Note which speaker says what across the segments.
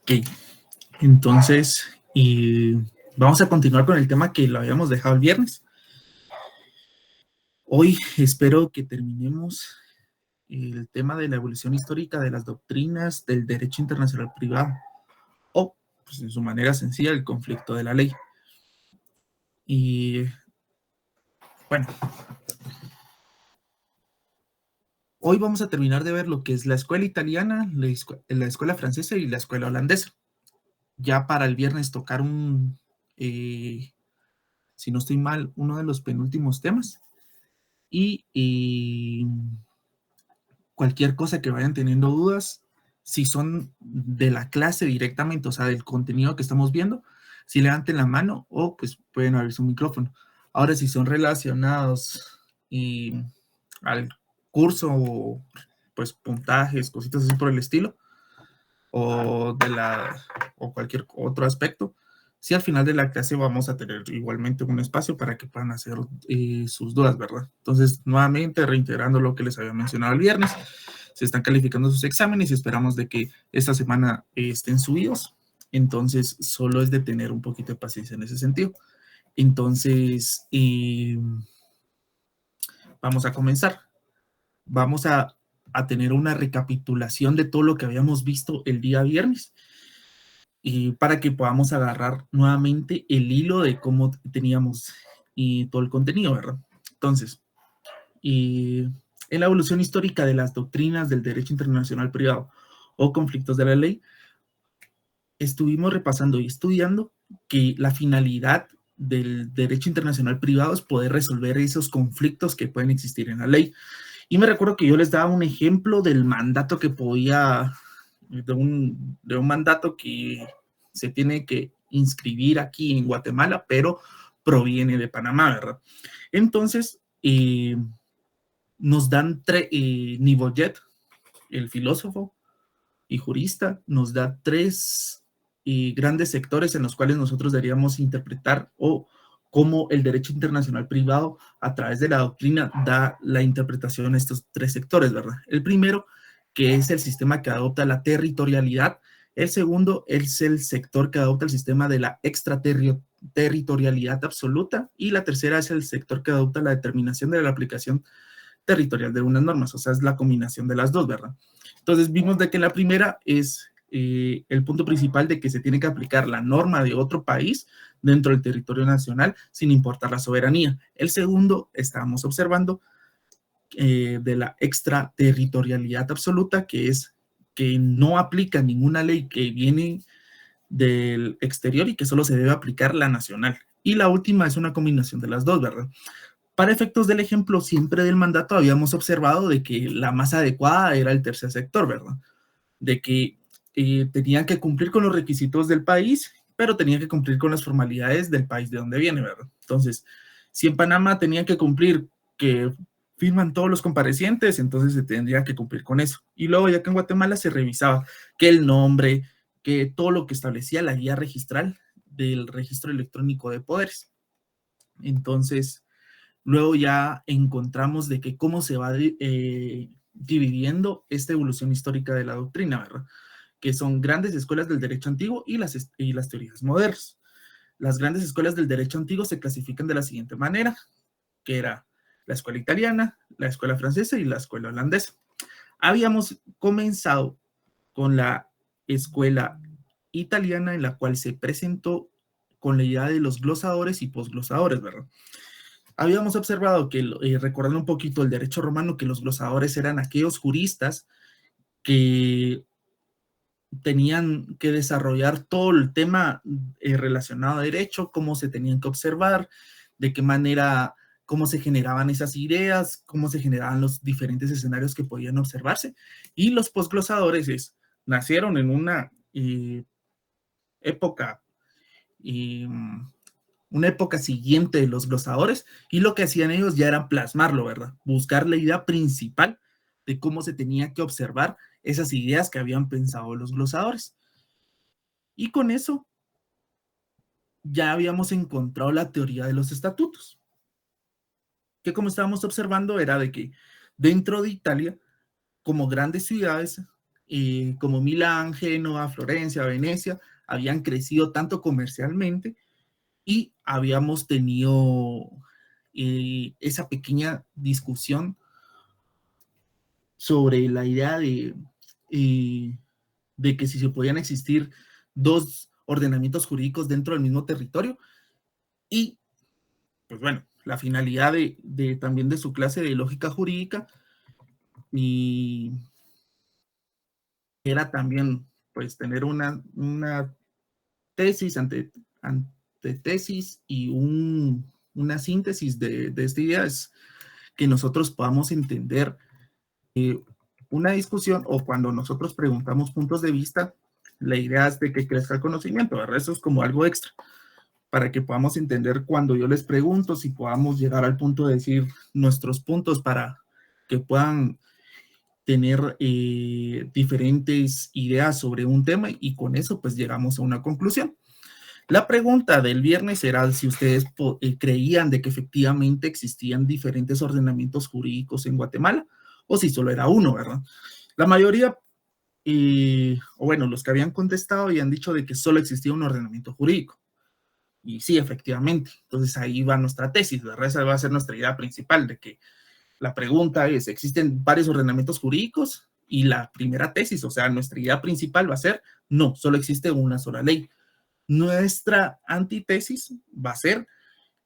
Speaker 1: Ok, entonces, vamos a continuar con el tema que lo habíamos dejado el viernes. Hoy espero que terminemos el tema de la evolución histórica de las doctrinas del derecho internacional privado, o, pues, en su manera sencilla, el conflicto de la ley. Y bueno, hoy vamos a terminar de ver lo que es la escuela italiana, la escuela francesa y la escuela holandesa. Ya para el viernes tocar si no estoy mal, uno de los penúltimos temas. Y cualquier cosa que vayan teniendo dudas, si son de la clase directamente, o sea, del contenido que estamos viendo, si levanten la mano o pues pueden abrir su micrófono. Ahora, si son relacionados al curso, pues puntajes, cositas así por el estilo, o o cualquier otro aspecto, si al final de la clase vamos a tener igualmente un espacio para que puedan hacer sus dudas, ¿verdad? Entonces, nuevamente, reiterando lo que les había mencionado el viernes, se están calificando sus exámenes y esperamos de que esta semana estén subidos. Entonces, solo es de tener un poquito de paciencia en ese sentido. Entonces, vamos a comenzar. Vamos a tener una recapitulación de todo lo que habíamos visto el día viernes y para que podamos agarrar nuevamente el hilo de cómo teníamos todo el contenido, ¿verdad? Entonces, en la evolución histórica de las doctrinas del derecho internacional privado o conflictos de la ley, estuvimos repasando y estudiando que la finalidad del derecho internacional privado es poder resolver esos conflictos que pueden existir en la ley. Y me recuerdo que yo les daba un ejemplo del mandato que podía, de un mandato que se tiene que inscribir aquí en Guatemala, pero proviene de Panamá, ¿verdad? Entonces, nos dan Niboyet, el filósofo y jurista, nos da tres grandes sectores en los cuales nosotros deberíamos interpretar o cómo el derecho internacional privado a través de la doctrina da la interpretación a estos tres sectores, ¿verdad? El primero, que es el sistema que adopta la territorialidad. El segundo es el sector que adopta el sistema de la extraterritorialidad absoluta. Y la tercera es el sector que adopta la determinación de la aplicación territorial de unas normas, o sea, es la combinación de las dos, ¿verdad? Entonces vimos de que la primera es el punto principal de que se tiene que aplicar la norma de otro país dentro del territorio nacional sin importar la soberanía. El segundo, estábamos observando, de la extraterritorialidad absoluta, que es que no aplica ninguna ley que viene del exterior y que solo se debe aplicar la nacional. Y la última es una combinación de las dos, ¿verdad? Para efectos del ejemplo siempre del mandato habíamos observado de que la más adecuada era el tercer sector, ¿verdad? De que tenían que cumplir con los requisitos del país, pero tenían que cumplir con las formalidades del país de donde viene, ¿verdad? Entonces, si en Panamá tenían que cumplir que firman todos los comparecientes, entonces se tendría que cumplir con eso. Y luego ya que en Guatemala se revisaba que el nombre, que todo lo que establecía la guía registral del registro electrónico de poderes. Entonces, luego ya encontramos de que cómo se va dividiendo esta evolución histórica de la doctrina, ¿verdad? Que son grandes escuelas del derecho antiguo y las teorías modernas. Las grandes escuelas del derecho antiguo se clasifican de la siguiente manera, que era la escuela italiana, la escuela francesa y la escuela holandesa. Habíamos comenzado con la escuela italiana, en la cual se presentó con la idea de los glosadores y posglosadores, ¿verdad? Habíamos observado que, recordando un poquito el derecho romano, que los glosadores eran aquellos juristas que tenían que desarrollar todo el tema relacionado a derecho, cómo se tenían que observar, de qué manera, cómo se generaban esas ideas, cómo se generaban los diferentes escenarios que podían observarse. Y los posglosadores nacieron en una época y una época siguiente de los glosadores, y lo que hacían ellos ya era plasmarlo, ¿verdad? Buscar la idea principal de cómo se tenía que observar esas ideas que habían pensado los glosadores. Y con eso ya habíamos encontrado la teoría de los estatutos, que como estábamos observando era de que dentro de Italia, como grandes ciudades, como Milán, Génova, Florencia, Venecia, habían crecido tanto comercialmente y habíamos tenido esa pequeña discusión sobre la idea de que si se podían existir dos ordenamientos jurídicos dentro del mismo territorio. Y, pues bueno, la finalidad también de su clase de lógica jurídica y era también, pues, tener una tesis, antetesis y una síntesis de esta idea es que nosotros podamos entender una discusión o cuando nosotros preguntamos puntos de vista, la idea es de que crezca el conocimiento, ¿verdad? Eso es como algo extra, para que podamos entender cuando yo les pregunto, si podamos llegar al punto de decir nuestros puntos para que puedan tener diferentes ideas sobre un tema y con eso pues llegamos a una conclusión. La pregunta del viernes era si ustedes creían de que efectivamente existían diferentes ordenamientos jurídicos en Guatemala o si solo era uno, ¿verdad? La mayoría, o bueno, los que habían contestado habían dicho de que solo existía un ordenamiento jurídico. Y sí, efectivamente. Entonces ahí va nuestra tesis, ¿verdad? Esa va a ser nuestra idea principal, de que la pregunta es, ¿existen varios ordenamientos jurídicos? Y la primera tesis, o sea, nuestra idea principal va a ser, no, solo existe una sola ley. Nuestra antítesis va a ser,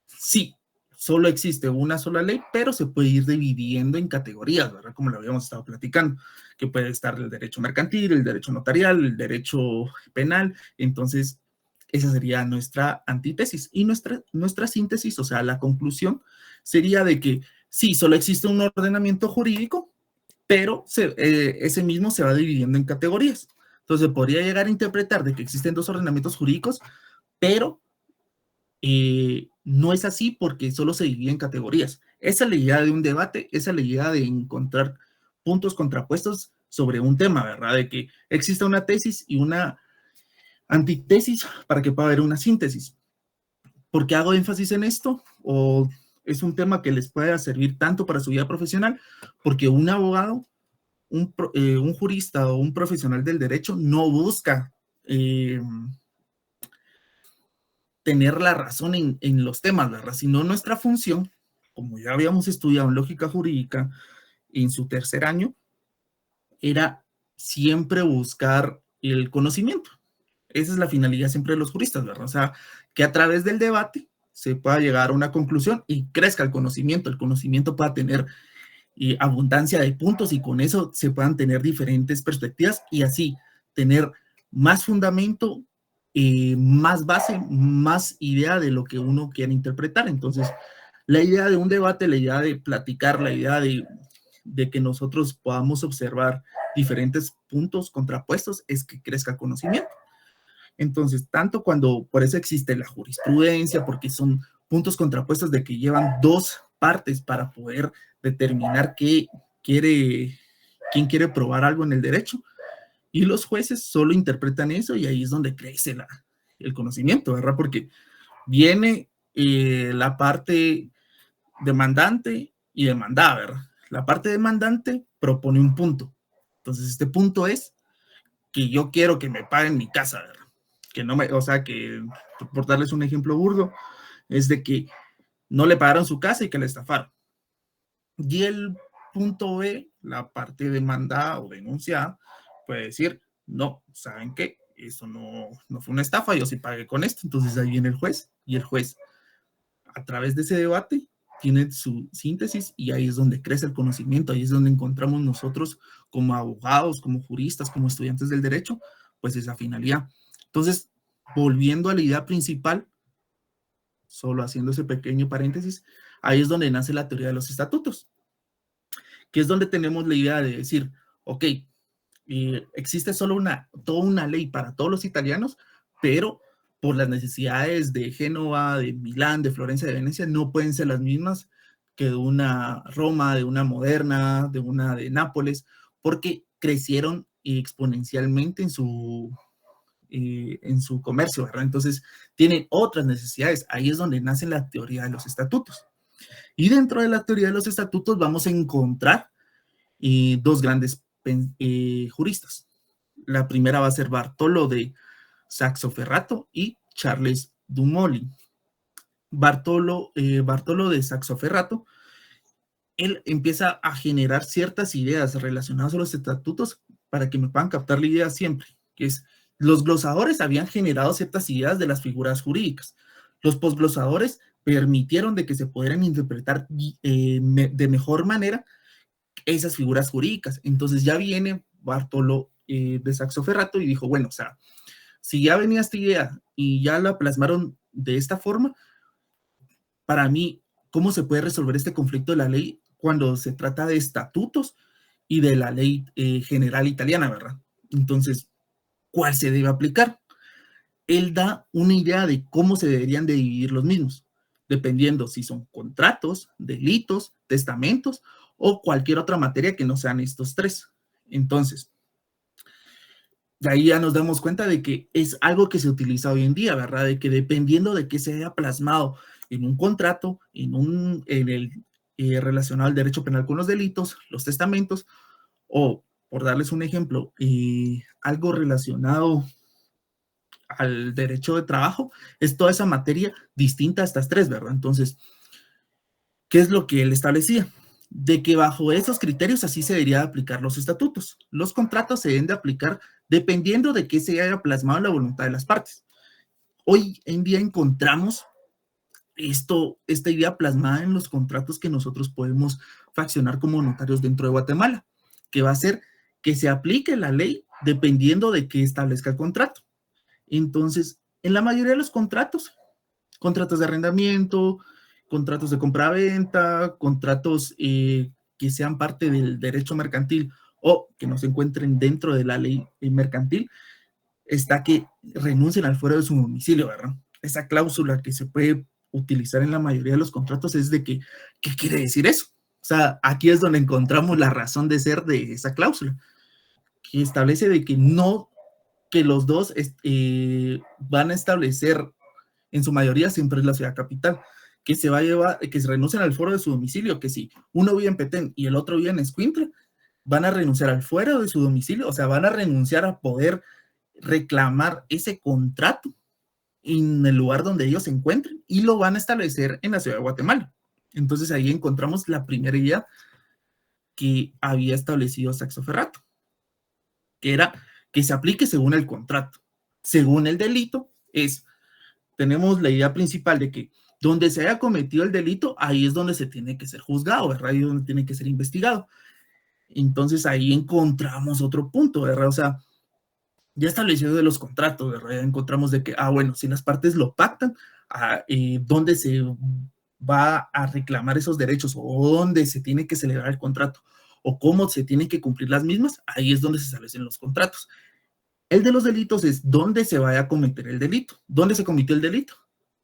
Speaker 1: sí, solo existe una sola ley, pero se puede ir dividiendo en categorías, ¿verdad? Como lo habíamos estado platicando, que puede estar el derecho mercantil, el derecho notarial, el derecho penal. Entonces, esa sería nuestra antítesis. Y nuestra síntesis, o sea, la conclusión, sería de que sí, solo existe un ordenamiento jurídico, pero ese mismo se va dividiendo en categorías. Entonces, podría llegar a interpretar de que existen dos ordenamientos jurídicos, pero no es así porque solo se divide en categorías. Esa es la idea de un debate, esa es la idea de encontrar puntos contrapuestos sobre un tema, ¿verdad? De que exista una tesis y una antítesis para que pueda haber una síntesis. ¿Por qué hago énfasis en esto? ¿O es un tema que les pueda servir tanto para su vida profesional? Porque un abogado, un jurista o un profesional del derecho no busca tener la razón en los temas, ¿verdad? Sino nuestra función, como ya habíamos estudiado en lógica jurídica en su tercer año, era siempre buscar el conocimiento. Esa es la finalidad siempre de los juristas, ¿verdad? O sea, que a través del debate se pueda llegar a una conclusión y crezca el conocimiento pueda tener abundancia de puntos y con eso se puedan tener diferentes perspectivas y así tener más fundamento, más base, más idea de lo que uno quiere interpretar. Entonces, la idea de un debate, la idea de platicar, la idea de que nosotros podamos observar diferentes puntos contrapuestos es que crezca el conocimiento. Entonces, tanto cuando, por eso existe la jurisprudencia, porque son puntos contrapuestos de que llevan dos partes para poder determinar quién quiere probar algo en el derecho, y los jueces solo interpretan eso y ahí es donde crece el conocimiento, ¿verdad? Porque viene la parte demandante y demandada, ¿verdad? La parte demandante propone un punto. Entonces, este punto es que yo quiero que me paguen mi casa, ¿verdad? Que no me, o sea, que por darles un ejemplo burdo, es de que no le pagaron su casa y que le estafaron. Y el punto B, la parte demandada o denunciada, puede decir, no, ¿saben qué? Eso no fue una estafa, yo sí pagué con esto. Entonces ahí viene el juez y el juez, a través de ese debate, tiene su síntesis y ahí es donde crece el conocimiento, ahí es donde encontramos nosotros como abogados, como juristas, como estudiantes del derecho, pues esa finalidad. Entonces, volviendo a la idea principal, solo haciendo ese pequeño paréntesis, ahí es donde nace la teoría de los estatutos, que es donde tenemos la idea de decir, ok, existe solo toda una ley para todos los italianos, pero por las necesidades de Génova, de Milán, de Florencia, de Venecia, no pueden ser las mismas que de una Roma, de una Moderna, de una de Nápoles, porque crecieron exponencialmente en su comercio, ¿verdad? Entonces, tienen otras necesidades. Ahí es donde nace la teoría de los estatutos. Y dentro de la teoría de los estatutos vamos a encontrar dos grandes juristas. La primera va a ser Bartolo de Saxoferrato y Charles Dumolin. Bartolo de Saxoferrato, él empieza a generar ciertas ideas relacionadas a los estatutos para que me puedan captar la idea siempre, que es, los glosadores habían generado ciertas ideas de las figuras jurídicas. Los posglosadores permitieron de que se pudieran interpretar de mejor manera esas figuras jurídicas. Entonces ya viene Bartolo de Saxoferrato y dijo, bueno, o sea, si ya venía esta idea y ya la plasmaron de esta forma, para mí, ¿cómo se puede resolver este conflicto de la ley cuando se trata de estatutos y de la ley general italiana, ¿verdad? Entonces, ¿cuál se debe aplicar? Él da una idea de cómo se deberían de dividir los mismos, dependiendo si son contratos, delitos, testamentos o cualquier otra materia que no sean estos tres. Entonces, de ahí ya nos damos cuenta de que es algo que se utiliza hoy en día, ¿verdad? De que dependiendo de qué se haya plasmado en un contrato, en el relacionado al derecho penal con los delitos, los testamentos, o por darles un ejemplo, algo relacionado al derecho de trabajo, es toda esa materia distinta a estas tres, ¿verdad? Entonces, ¿qué es lo que él establecía? De que bajo esos criterios así se debería aplicar los estatutos. Los contratos se deben de aplicar dependiendo de qué se haya plasmado en la voluntad de las partes. Hoy en día encontramos esta idea plasmada en los contratos que nosotros podemos fraccionar como notarios dentro de Guatemala, que va a ser que se aplique la ley dependiendo de qué establezca el contrato. Entonces, en la mayoría de los contratos de arrendamiento, contratos de compra-venta, contratos que sean parte del derecho mercantil o que no se encuentren dentro de la ley mercantil, está que renuncien al fuero de su domicilio, ¿verdad? Esa cláusula que se puede utilizar en la mayoría de los contratos es de que, ¿qué quiere decir eso? O sea, aquí es donde encontramos la razón de ser de esa cláusula, que establece de que no, que los dos van a establecer en su mayoría siempre es la ciudad capital, que se va a llevar, que se renuncian al fuero de su domicilio, que si uno vive en Petén y el otro vive en Escuintla, van a renunciar al fuero de su domicilio, o sea, van a renunciar a poder reclamar ese contrato en el lugar donde ellos se encuentren y lo van a establecer en la ciudad de Guatemala. Entonces ahí encontramos la primera idea que había establecido Saxoferrato, que era que se aplique según el contrato. Según el delito, tenemos la idea principal de que donde se haya cometido el delito, ahí es donde se tiene que ser juzgado, ¿verdad? Ahí es donde tiene que ser investigado. Entonces ahí encontramos otro punto, ¿verdad? O sea, ya establecido de los contratos, ¿verdad? Ya encontramos de que, bueno, si las partes lo pactan, ¿dónde se va a reclamar esos derechos o dónde se tiene que celebrar el contrato o cómo se tienen que cumplir las mismas? Ahí es donde se establecen los contratos. El de los delitos es dónde se vaya a cometer el delito. ¿Dónde se cometió el delito?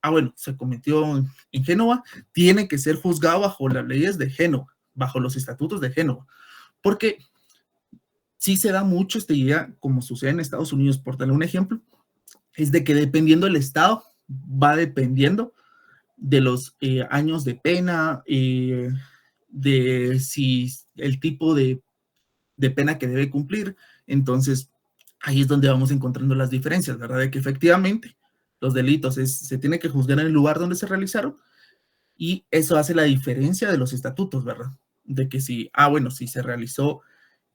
Speaker 1: Bueno, se cometió en Génova, tiene que ser juzgado bajo las leyes de Génova, bajo los estatutos de Génova, porque sí se da mucho esta idea, como sucede en Estados Unidos, por darle un ejemplo, es de que dependiendo del estado, va dependiendo de los años de pena, de si el tipo de pena que debe cumplir. Entonces, ahí es donde vamos encontrando las diferencias, ¿verdad? De que efectivamente los delitos se tiene que juzgar en el lugar donde se realizaron y eso hace la diferencia de los estatutos, ¿verdad? De que si, bueno, si se realizó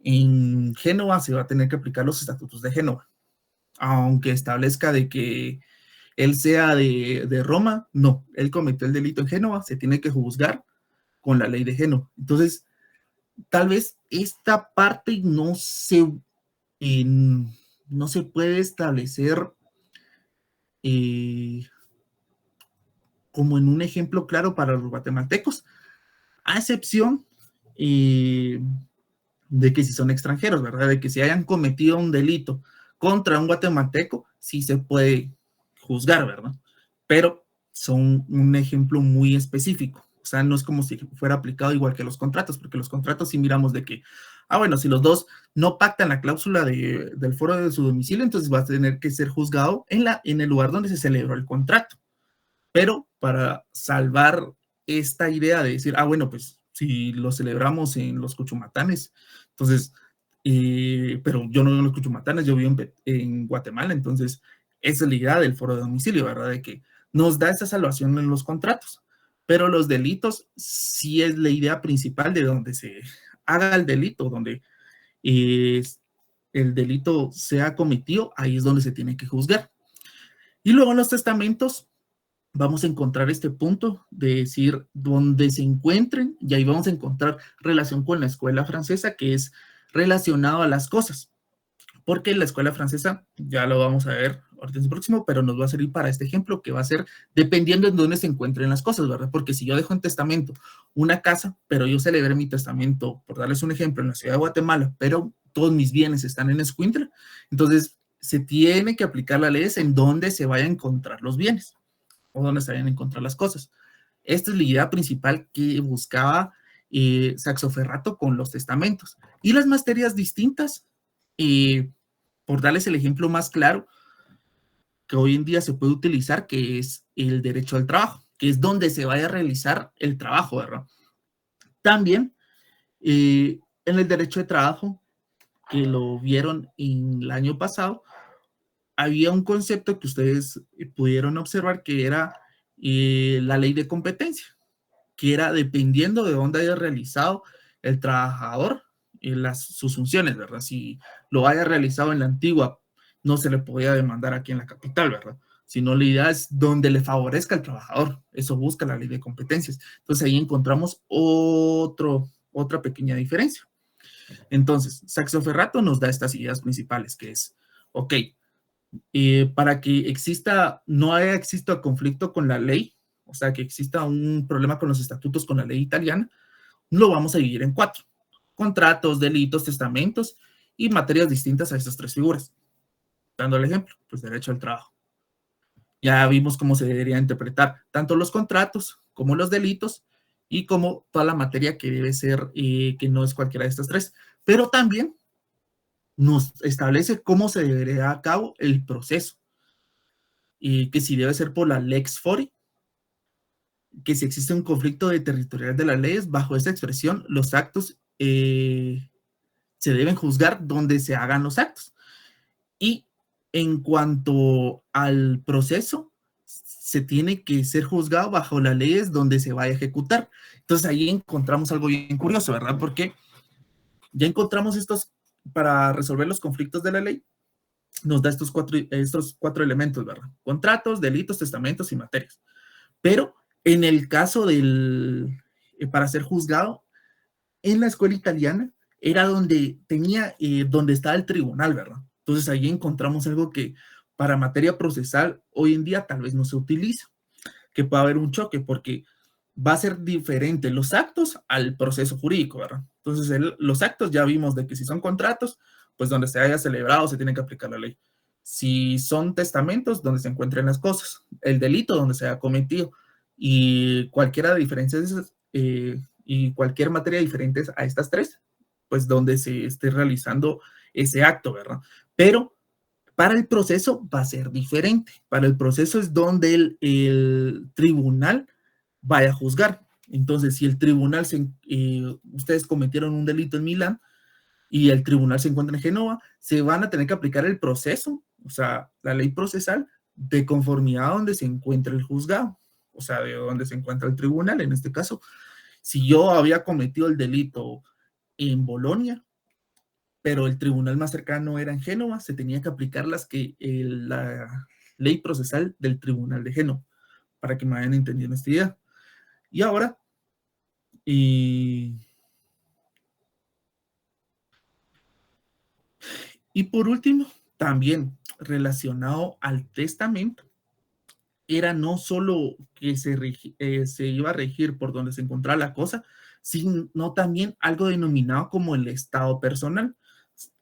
Speaker 1: en Génova, se va a tener que aplicar los estatutos de Génova. Aunque establezca de que él sea de Roma, no, él cometió el delito en Génova, se tiene que juzgar con la ley de Génova. Entonces, tal vez esta parte no se puede establecer eh, como en un ejemplo claro para los guatemaltecos, a excepción de que si son extranjeros, ¿verdad? De que si hayan cometido un delito contra un guatemalteco, sí se puede juzgar, ¿verdad? Pero son un ejemplo muy específico. O sea, no es como si fuera aplicado igual que los contratos, porque los contratos sí miramos de que, bueno, si los dos no pactan la cláusula del foro de su domicilio, entonces va a tener que ser juzgado en el lugar donde se celebró el contrato. Pero para salvar esta idea de decir, bueno, pues si lo celebramos en los Cuchumatanes, entonces pero yo no vivo en los Cuchumatanes, yo vivo en Guatemala, entonces esa es la idea del foro de domicilio, ¿verdad? De que nos da esa salvación en los contratos, pero los delitos sí es la idea principal de donde se haga el delito, donde eh, el delito sea cometido, ahí es donde se tiene que juzgar. Y luego en los testamentos vamos a encontrar este punto de decir donde se encuentren, y ahí vamos a encontrar relación con la escuela francesa, que es relacionado a las cosas, porque la escuela francesa, ya lo vamos a ver ahorita en el próximo, pero nos va a servir para este ejemplo, que va a ser dependiendo en dónde se encuentren las cosas, ¿verdad? Porque si yo dejo en testamento una casa, pero yo celebré mi testamento, por darles un ejemplo, en la ciudad de Guatemala, pero todos mis bienes están en Escuintla, entonces se tiene que aplicar la ley en dónde se vayan a encontrar los bienes o dónde se vayan a encontrar las cosas. Esta es la idea principal que buscaba Saxoferrato con los testamentos. Y las materias distintas, por darles el ejemplo más claro, que hoy en día se puede utilizar, que es el derecho al trabajo, que es donde se vaya a realizar el trabajo, ¿verdad? También en el derecho de trabajo, que lo vieron en el año pasado, había un concepto que ustedes pudieron observar que era la ley de competencia, que era dependiendo de dónde haya realizado el trabajador sus funciones, ¿verdad? Si lo haya realizado en la antigua, no se le podía demandar aquí en la capital, ¿verdad? Sino la idea es donde le favorezca al trabajador. Eso busca la ley de competencias. Entonces ahí encontramos otra pequeña diferencia. Entonces, Saxoferrato nos da estas ideas principales, que es, ok, para que no haya existido conflicto con la ley, o sea, que exista un problema con los estatutos, con la ley italiana, lo vamos a dividir en 4. Contratos, delitos, testamentos y materias distintas a estas 3 figuras. Dando el ejemplo, pues derecho al trabajo. Ya vimos cómo se debería interpretar tanto los contratos como los delitos y como toda la materia que debe ser, que no es cualquiera de estas 3. Pero también nos establece cómo se debería a cabo el proceso. Que si debe ser por la Lex Fori, que si existe un conflicto de territorial de las leyes, bajo esa expresión, los actos se deben juzgar donde se hagan los actos. Y en cuanto al proceso, se tiene que ser juzgado bajo las leyes donde se vaya a ejecutar. Entonces ahí encontramos algo bien curioso, ¿verdad? Porque ya encontramos para resolver los conflictos de la ley, nos da estos cuatro elementos, ¿verdad? Contratos, delitos, testamentos y materias. Pero en el caso para ser juzgado, en la escuela italiana era donde estaba el tribunal, ¿verdad? Entonces ahí encontramos algo que para materia procesal hoy en día tal vez no se utiliza, que puede haber un choque porque va a ser diferente los actos al proceso jurídico, ¿verdad? Entonces los actos ya vimos de que si son contratos, pues donde se haya celebrado se tiene que aplicar la ley. Si son testamentos, donde se encuentren las cosas. El delito, donde se haya cometido. Y cualquiera de diferencias y cualquier materia diferente a estas 3, pues donde se esté realizando ese acto, ¿verdad? Pero para el proceso va a ser diferente. Para el proceso es donde el tribunal vaya a juzgar. Entonces, si el tribunal, ustedes cometieron un delito en Milán y el tribunal se encuentra en Génova, se van a tener que aplicar el proceso, o sea, la ley procesal, de conformidad a donde se encuentra el juzgado, o sea, de donde se encuentra el tribunal. En este caso, si yo había cometido el delito en Bolonia, pero el tribunal más cercano era en Génova, se tenía que aplicar la ley procesal del tribunal de Génova, para que me vayan entendiendo esta idea. Y ahora, y por último, también relacionado al testamento, era no solo que se iba a regir por donde se encontraba la cosa, sino también algo denominado como el estado personal,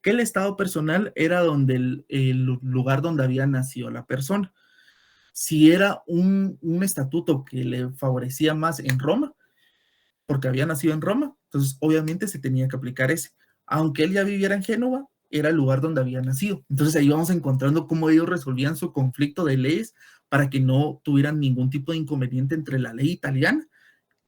Speaker 1: que el estado personal era el lugar donde había nacido la persona. Si era un estatuto que le favorecía más en Roma, porque había nacido en Roma, entonces obviamente se tenía que aplicar ese. Aunque él ya viviera en Génova, era el lugar donde había nacido. Entonces ahí vamos encontrando cómo ellos resolvían su conflicto de leyes para que no tuvieran ningún tipo de inconveniente entre la ley italiana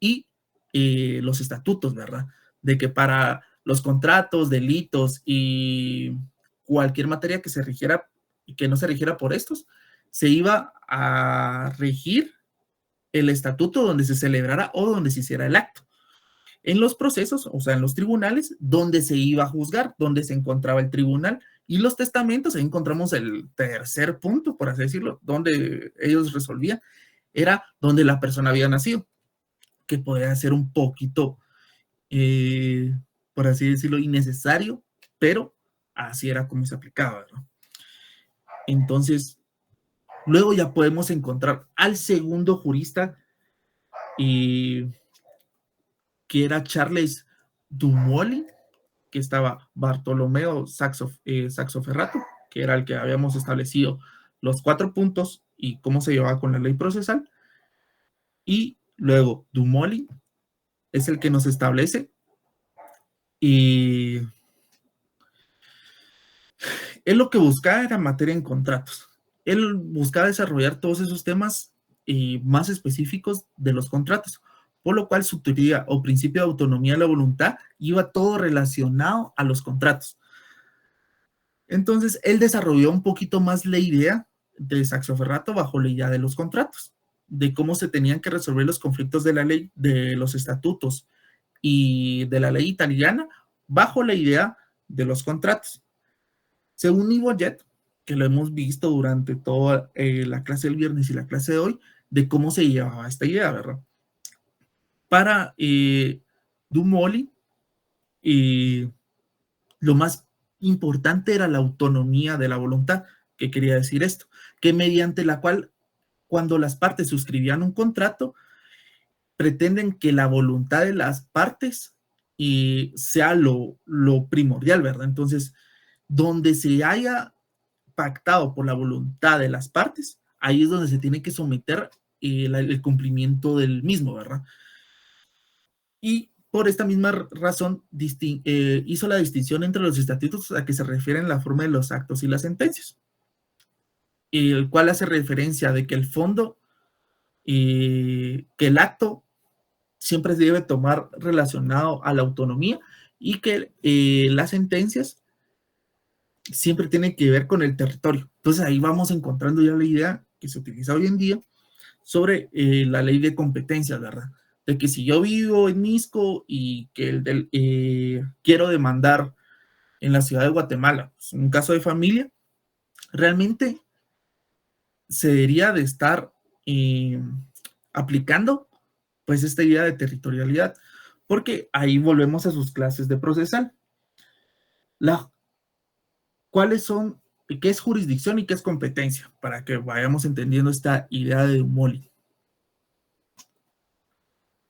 Speaker 1: y los estatutos, ¿verdad? De que para los contratos, delitos y cualquier materia que se rigiera y que no se rigiera por estos, se iba a regir el estatuto donde se celebrara o donde se hiciera el acto. En los procesos, o sea, en los tribunales, donde se iba a juzgar, donde se encontraba el tribunal, y los testamentos, ahí encontramos el tercer punto, por así decirlo, donde ellos resolvían, era donde la persona había nacido, que podía ser un poquito, por así decirlo, innecesario, pero así era como se aplicaba, ¿no? Entonces, luego ya podemos encontrar al segundo jurista, que era Charles Dumolin, que estaba Bartolomeo Saxoferrato, que era el que habíamos establecido los 4 puntos y cómo se llevaba con la ley procesal, y luego Dumolin es el que nos establece, y él lo que buscaba era materia en contratos. Él buscaba desarrollar todos esos temas más específicos de los contratos, por lo cual su teoría o principio de autonomía de la voluntad iba todo relacionado a los contratos. Entonces, él desarrolló un poquito más la idea de Saxoferrato bajo la idea de los contratos, de cómo se tenían que resolver los conflictos de la ley, de los estatutos y de la ley italiana bajo la idea de los contratos. Según Nivoyet, que lo hemos visto durante toda la clase del viernes y la clase de hoy, de cómo se llevaba esta idea, ¿verdad? Para Dumoli, lo más importante era la autonomía de la voluntad. ¿Qué quería decir esto? Que mediante la cual, cuando las partes suscribían un contrato, pretenden que la voluntad de las partes sea lo primordial, ¿verdad? Entonces, donde se haya pactado por la voluntad de las partes, ahí es donde se tiene que someter el cumplimiento del mismo, ¿verdad? Y por esta misma razón hizo la distinción entre los estatutos a que se refieren la forma de los actos y las sentencias, el cual hace referencia de que el fondo, que el acto siempre se debe tomar relacionado a la autonomía, y que las sentencias siempre tienen que ver con el territorio. Entonces ahí vamos encontrando ya la idea que se utiliza hoy en día sobre la ley de competencias, ¿verdad? De que si yo vivo en Misco y que quiero demandar en la ciudad de Guatemala, pues, un caso de familia, realmente se debería de estar aplicando pues esta idea de territorialidad, porque ahí volvemos a sus clases de procesal. ¿Cuáles son, qué es jurisdicción y qué es competencia? Para que vayamos entendiendo esta idea de Dumoli.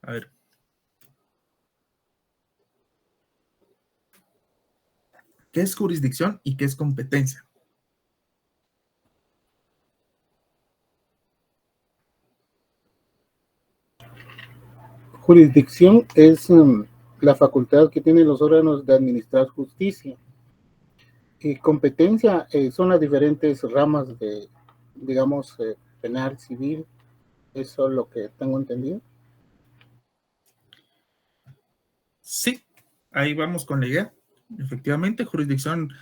Speaker 1: A ver. ¿Qué es jurisdicción y qué es competencia?
Speaker 2: Jurisdicción es la facultad que tienen los órganos de administrar justicia. Y competencia son las diferentes ramas de, digamos, penal, civil. Eso es lo que tengo entendido.
Speaker 1: Sí, ahí vamos con la idea. Efectivamente, jurisdicción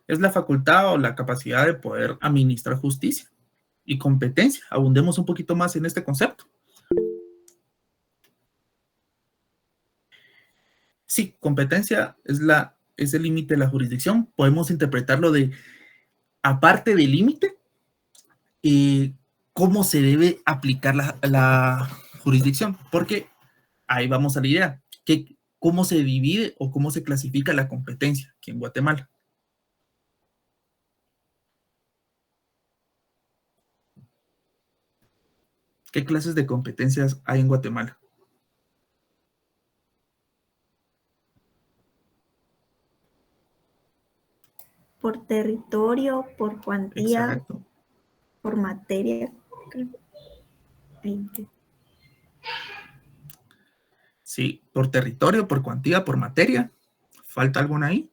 Speaker 1: es la facultad o la capacidad de poder administrar justicia. Y competencia, abundemos un poquito más en este concepto. Sí, competencia es el límite de la jurisdicción. Podemos interpretarlo de, aparte del límite, cómo se debe aplicar la jurisdicción. Porque ahí vamos a la idea. ¿Cómo se divide o cómo se clasifica la competencia aquí en Guatemala? ¿Qué clases de competencias hay en Guatemala?
Speaker 3: Por territorio, por cuantía,
Speaker 1: exacto,
Speaker 3: por materia.
Speaker 1: Sí, por territorio, por cuantía, por materia. ¿Falta alguna ahí?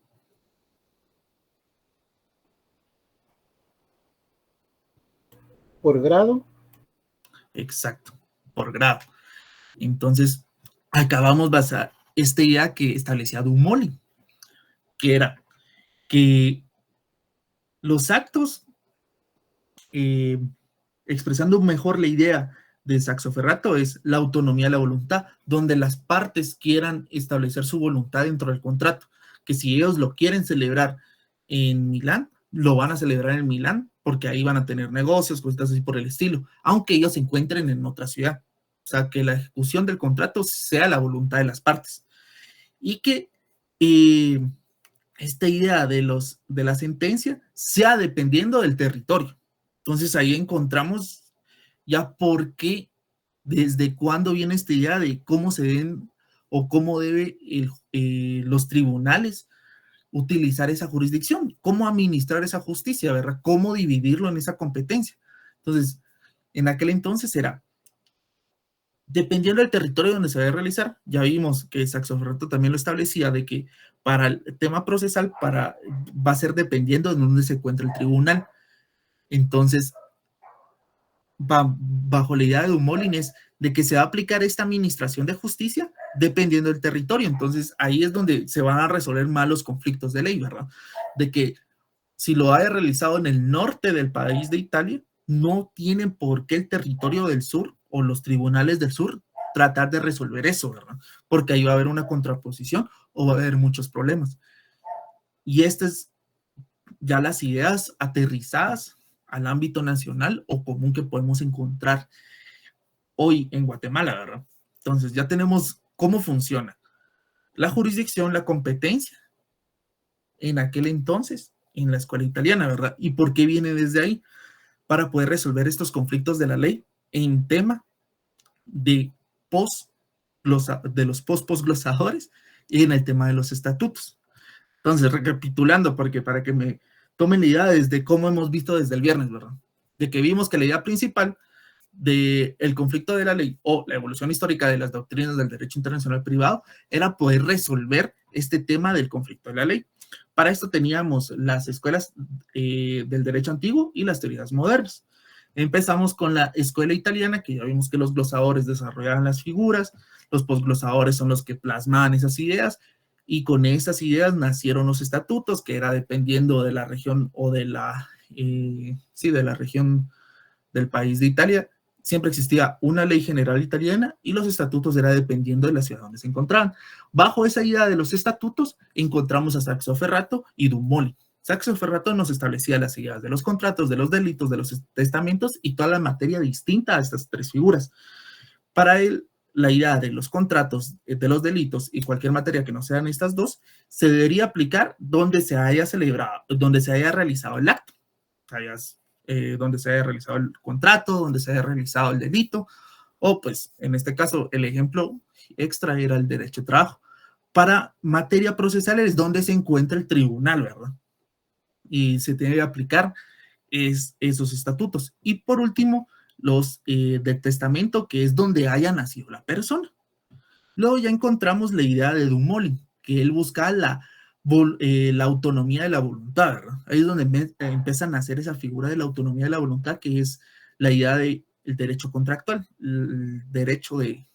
Speaker 2: ¿Por grado?
Speaker 1: Exacto, por grado. Entonces, acabamos basar esta idea que establecía Dumoli. que era que los actos, expresando mejor la idea de Saxoferrato, es la autonomía de la voluntad, donde las partes quieran establecer su voluntad dentro del contrato, que si ellos lo quieren celebrar en Milán, lo van a celebrar en Milán, porque ahí van a tener negocios, cosas así por el estilo, aunque ellos se encuentren en otra ciudad. O sea, que la ejecución del contrato sea la voluntad de las partes. Y que esta idea de la sentencia sea dependiendo del territorio. Entonces ahí encontramos ya por qué, desde cuándo viene esta idea de cómo se deben o cómo debe los tribunales utilizar esa jurisdicción, cómo administrar esa justicia, ¿verdad? Cómo dividirlo en esa competencia. Entonces, en aquel entonces era, dependiendo del territorio donde se va a realizar, ya vimos que Saxoferrato también lo establecía, de que para el tema procesal va a ser dependiendo de dónde se encuentra el tribunal. Entonces, bajo la idea de Dumoulin es de que se va a aplicar esta administración de justicia dependiendo del territorio. Entonces, ahí es donde se van a resolver más los conflictos de ley, ¿verdad? De que si lo haya realizado en el norte del país de Italia, no tienen por qué el territorio del sur o los tribunales del sur tratar de resolver eso, ¿verdad? Porque ahí va a haber una contraposición o va a haber muchos problemas. Y estas es ya las ideas aterrizadas al ámbito nacional o común que podemos encontrar hoy en Guatemala, ¿verdad? Entonces ya tenemos cómo funciona la jurisdicción, la competencia en aquel entonces en la escuela italiana, ¿verdad? ¿Y por qué viene desde ahí? Para poder resolver estos conflictos de la ley en tema de los posglosadores y en el tema de los estatutos. Entonces, recapitulando, porque para que me tomen la idea desde cómo hemos visto desde el viernes, ¿verdad? De que vimos que la idea principal del conflicto de la ley o la evolución histórica de las doctrinas del derecho internacional privado era poder resolver este tema del conflicto de la ley. Para esto teníamos las escuelas del derecho antiguo y las teorías modernas. Empezamos con la escuela italiana, que ya vimos que los glosadores desarrollaban las figuras, los posglosadores son los que plasmaban esas ideas, y con esas ideas nacieron los estatutos, que era dependiendo de la región o de la región del país de Italia. Siempre existía una ley general italiana y los estatutos era dependiendo de la ciudad donde se encontraban. Bajo esa idea de los estatutos encontramos a Saxoferrato y Dumoulin. Saxoferrato nos establecía las ideas de los contratos, de los delitos, de los testamentos y toda la materia distinta a estas tres figuras. Para él, la idea de los contratos, de los delitos y cualquier materia que no sean estas dos, se debería aplicar donde se haya celebrado, donde se haya realizado el acto. Donde se haya realizado el contrato, donde se haya realizado el delito, o pues en este caso el ejemplo extra era el derecho de trabajo. Para materia procesal es donde se encuentra el tribunal, ¿verdad? Y se tiene que aplicar esos estatutos. Y por último, los del testamento, que es donde haya nacido la persona. Luego ya encontramos la idea de Dumoulin, que él busca la autonomía de la voluntad, ¿verdad? Ahí es donde empiezan a hacer esa figura de la autonomía de la voluntad, que es la idea del derecho contractual, el derecho de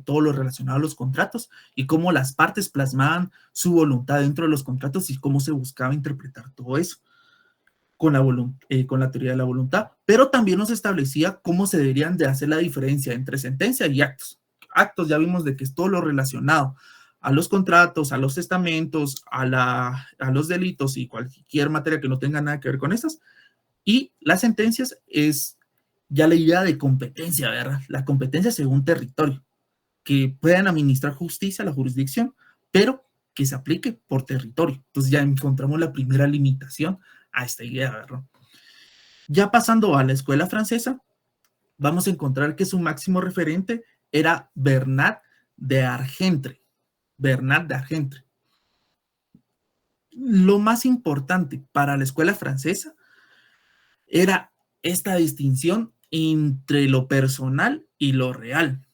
Speaker 1: todo lo relacionado a los contratos y cómo las partes plasmaban su voluntad dentro de los contratos y cómo se buscaba interpretar todo eso con la teoría de la voluntad, pero también nos establecía cómo se deberían de hacer la diferencia entre sentencia y actos. Actos ya vimos de que es todo lo relacionado a los contratos, a los testamentos, a los delitos y cualquier materia que no tenga nada que ver con esas. Y las sentencias es ya la idea de competencia, ¿verdad? La competencia según territorio, que puedan administrar justicia, la jurisdicción, pero que se aplique por territorio. Entonces ya encontramos la primera limitación a esta idea, ¿verdad? Ya pasando a la escuela francesa, vamos a encontrar que su máximo referente era Bernard de Argentre. Bernard de Argentre. Lo más importante para la escuela francesa era esta distinción entre lo personal y lo real.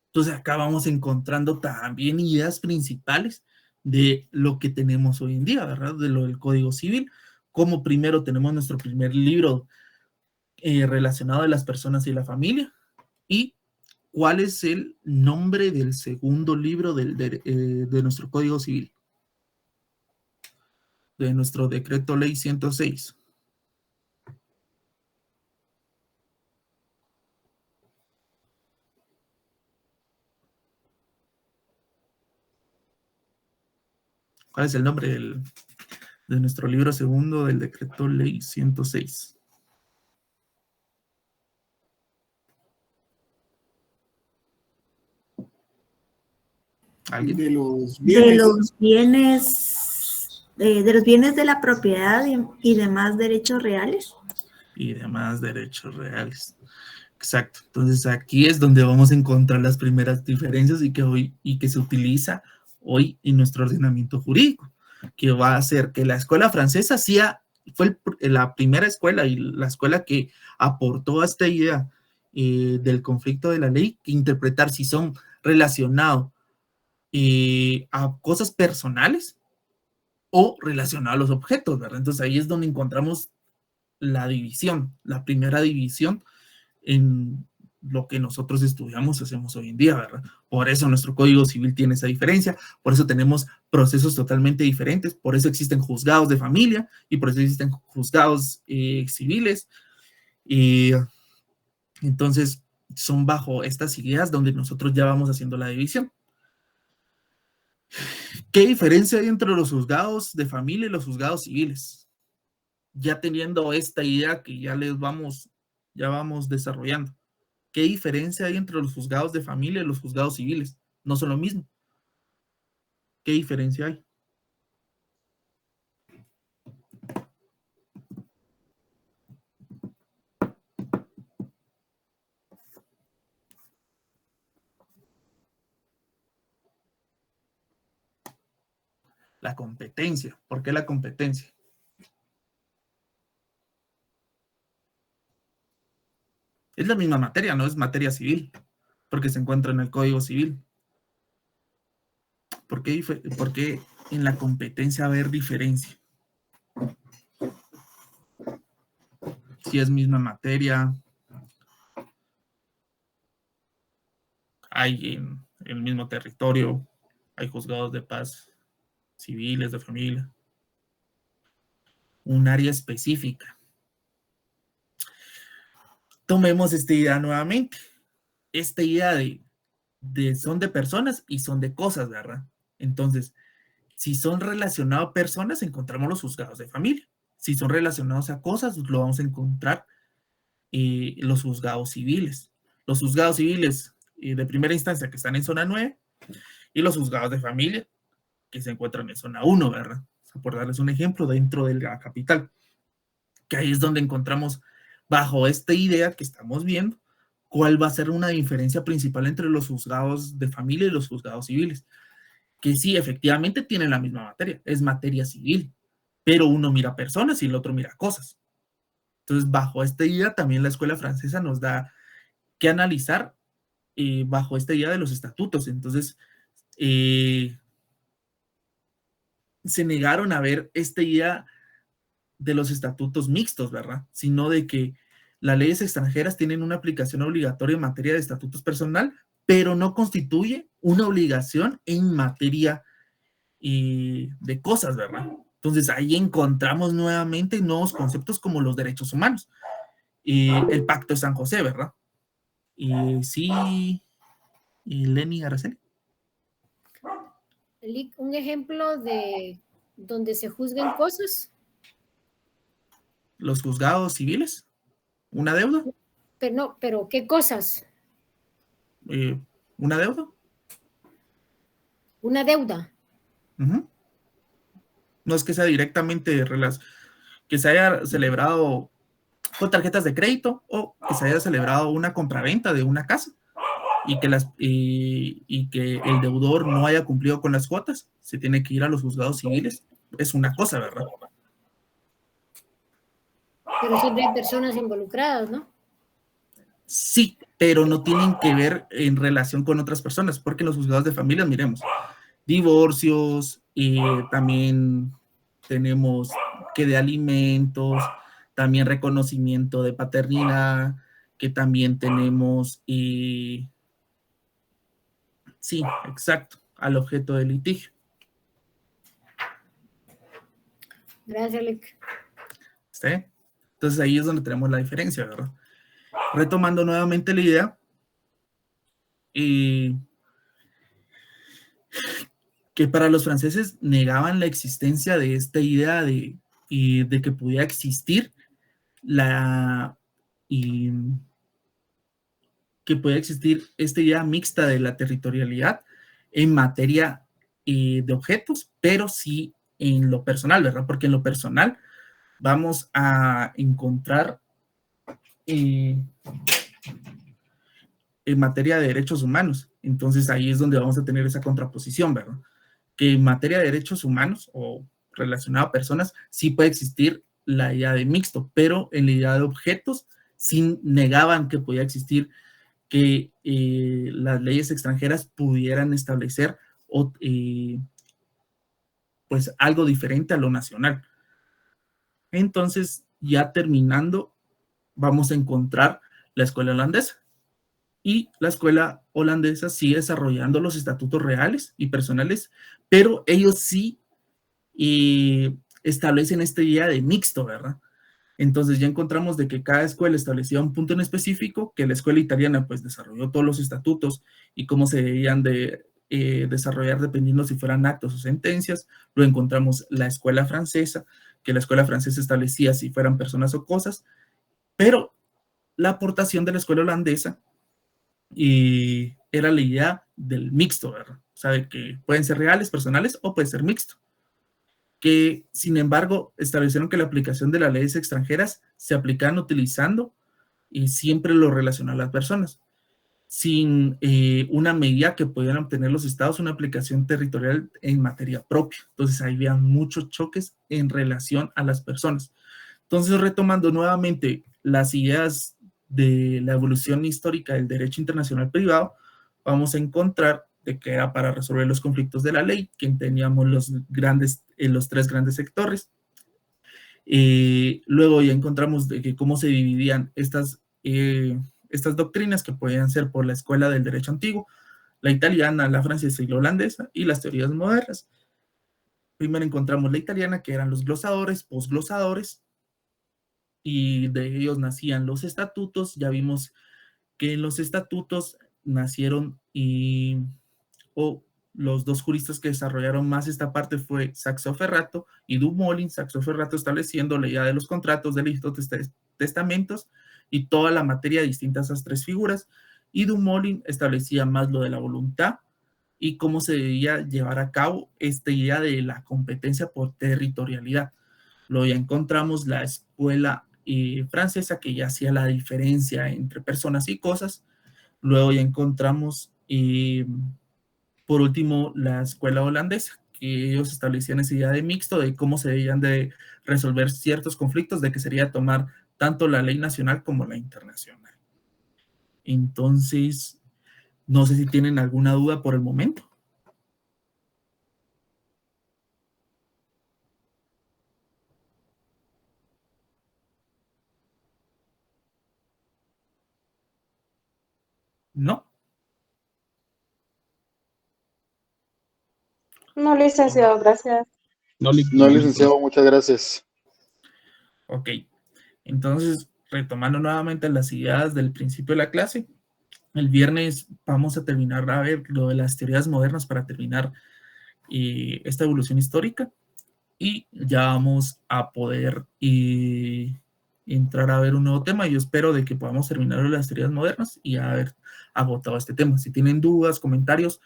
Speaker 1: Entonces acá vamos encontrando también ideas principales de lo que tenemos hoy en día, ¿verdad? De lo del Código Civil, como primero tenemos nuestro primer libro relacionado de las personas y la familia, y cuál es el nombre del segundo libro de nuestro Código Civil. de nuestro decreto ley 106. ¿Cuál es el nombre de nuestro libro segundo del decreto ley 106? ¿Alguien?
Speaker 4: De los
Speaker 3: De
Speaker 4: bienes.
Speaker 3: los bienes, de los bienes de la propiedad y demás derechos reales.
Speaker 1: Y demás derechos reales. Exacto. Entonces aquí es donde vamos a encontrar las primeras diferencias y que se utiliza hoy en nuestro ordenamiento jurídico, que va a hacer que la escuela francesa fue la primera escuela y la escuela que aportó a esta idea del conflicto de la ley, que interpretar si son relacionados a cosas personales o relacionados a los objetos, ¿verdad? Entonces ahí es donde encontramos la división, la primera división en lo que nosotros estudiamos, hacemos hoy en día, ¿verdad? Por eso nuestro Código Civil tiene esa diferencia, por eso tenemos procesos totalmente diferentes, por eso existen juzgados de familia y por eso existen juzgados civiles. Y entonces son bajo estas ideas donde nosotros ya vamos haciendo la división. ¿Qué diferencia hay entre los juzgados de familia y los juzgados civiles? Ya teniendo esta idea que ya vamos desarrollando. ¿Qué diferencia hay entre los juzgados de familia y los juzgados civiles? No son lo mismo. ¿Qué diferencia hay? La competencia. ¿Por qué la competencia? Es la misma materia, no es materia civil, porque se encuentra en el Código Civil. ¿Por qué en la competencia va a haber diferencia? Si es misma materia, hay en el mismo territorio, hay juzgados de paz civiles, de familia, un área específica. Tomemos esta idea nuevamente. Esta idea son de personas y son de cosas, ¿verdad? Entonces, si son relacionados a personas, encontramos los juzgados de familia. Si son relacionados a cosas, lo vamos a encontrar los juzgados civiles. Los juzgados civiles de primera instancia que están en zona 9 y los juzgados de familia que se encuentran en zona 1, ¿verdad? O sea, por darles un ejemplo, dentro de la capital, que ahí es donde encontramos, bajo esta idea que estamos viendo, cuál va a ser una diferencia principal entre los juzgados de familia y los juzgados civiles. Que sí, efectivamente tienen la misma materia, es materia civil, pero uno mira personas y el otro mira cosas. Entonces, bajo esta idea, también la escuela francesa nos da que analizar bajo esta idea de los estatutos. Entonces, se negaron a ver esta idea de los estatutos mixtos, ¿verdad? Sino de que las leyes extranjeras tienen una aplicación obligatoria en materia de estatutos personal, pero no constituye una obligación en materia de cosas, ¿verdad? Entonces ahí encontramos nuevamente nuevos conceptos como los derechos humanos. El Pacto de San José, ¿verdad? Sí, Lenny Araceli.
Speaker 5: Un ejemplo de donde se juzguen cosas.
Speaker 1: Los juzgados civiles, una deuda.
Speaker 5: Pero no, pero ¿qué cosas?
Speaker 1: Una deuda.
Speaker 5: Una deuda.
Speaker 1: No es que sea directamente que se haya celebrado con tarjetas de crédito o que se haya celebrado una compraventa de una casa y que el deudor no haya cumplido con las cuotas, se tiene que ir a los juzgados civiles. Es una cosa, ¿verdad?
Speaker 5: Pero siempre hay personas involucradas, ¿no?
Speaker 1: Sí, pero no tienen que ver en relación con otras personas, porque en los juzgados de familia, miremos, divorcios, también tenemos que de alimentos, también reconocimiento de paternidad, que también tenemos, sí, exacto, al objeto del litigio.
Speaker 5: Gracias, Alec.
Speaker 1: ¿Sí? Entonces ahí es donde tenemos la diferencia, ¿verdad? Retomando nuevamente la idea, que para los franceses negaban la existencia de esta idea de que pudiera existir esta idea mixta de la territorialidad en materia de objetos, pero sí en lo personal, ¿verdad? Porque en lo personal vamos a encontrar en materia de derechos humanos. Entonces ahí es donde vamos a tener esa contraposición, ¿verdad? Que en materia de derechos humanos o relacionado a personas sí puede existir la idea de mixto, pero en la idea de objetos sí negaban que podía existir que las leyes extranjeras pudieran establecer pues algo diferente a lo nacional. Entonces, ya terminando, vamos a encontrar la escuela holandesa. Y la escuela holandesa sigue desarrollando los estatutos reales y personales, pero ellos sí establecen esta idea de mixto, ¿verdad? Entonces ya encontramos de que cada escuela establecía un punto en específico, que la escuela italiana pues desarrolló todos los estatutos y cómo se debían de desarrollar dependiendo si fueran actos o sentencias. Luego encontramos la escuela francesa, que la escuela francesa establecía si fueran personas o cosas, pero la aportación de la escuela holandesa era la idea del mixto, ¿verdad? O sea, de que pueden ser reales, personales o puede ser mixto. Que, sin embargo, establecieron que la aplicación de las leyes extranjeras se aplicaban utilizando y siempre lo relacionado a las personas, sin una medida que pudieran obtener los estados, una aplicación territorial en materia propia. Entonces, ahí había muchos choques en relación a las personas. Entonces, retomando nuevamente las ideas de la evolución histórica del derecho internacional privado, vamos a encontrar de que era para resolver los conflictos de la ley, que teníamos los tres grandes sectores. Luego ya encontramos de que cómo se dividían estas doctrinas, que podían ser por la escuela del derecho antiguo, la italiana, la francesa y la holandesa, y las teorías modernas. Primero encontramos la italiana, que eran los glosadores, posglosadores, y de ellos nacían los estatutos. Ya vimos que en los estatutos nacieron los dos juristas que desarrollaron más esta parte fue Saxo Ferrato y Dumoulin. Saxo Ferrato estableciendo la idea de los contratos, delitos, testamentos y toda la materia distinta a esas tres figuras, y Dumoulin establecía más lo de la voluntad y cómo se debía llevar a cabo esta idea de la competencia por territorialidad. Luego ya encontramos la escuela francesa, que ya hacía la diferencia entre personas y cosas. Luego ya encontramos por último la escuela holandesa, que ellos establecían esa idea de mixto, de cómo se debían de resolver ciertos conflictos, de que sería tomar tanto la ley nacional como la internacional. Entonces, no sé si tienen alguna duda por el momento. ¿No?
Speaker 4: No, licenciado, gracias.
Speaker 6: No, licenciado, muchas gracias.
Speaker 1: Ok. Entonces, retomando nuevamente las ideas del principio de la clase, el viernes vamos a terminar a ver lo de las teorías modernas para terminar esta evolución histórica, y ya vamos a poder entrar a ver un nuevo tema. Yo espero de que podamos terminar las teorías modernas y haber agotado este tema. Si tienen dudas, comentarios,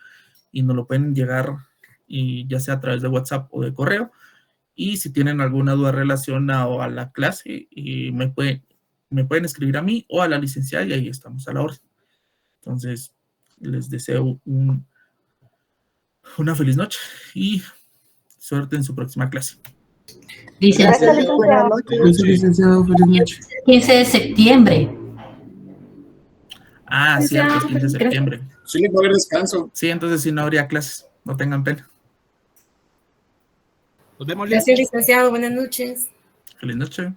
Speaker 1: y nos lo pueden llegar ya sea a través de WhatsApp o de correo. Y si tienen alguna duda relacionada a la clase, me pueden escribir a mí o a la licenciada, y ahí estamos a la orden. Entonces, les deseo una feliz noche y suerte en su próxima clase.
Speaker 4: Licenciado,
Speaker 3: Buenas noches.
Speaker 1: Gracias, licenciado. Feliz noche.
Speaker 7: 15 de septiembre.
Speaker 1: Ah, cierto, es 15 de septiembre.
Speaker 6: Sí, va a haber descanso.
Speaker 1: Sí, entonces sí no habría clases. No tengan pena.
Speaker 6: Nos vemos.
Speaker 5: Gracias, licenciado. Buenas noches.
Speaker 1: Feliz noche.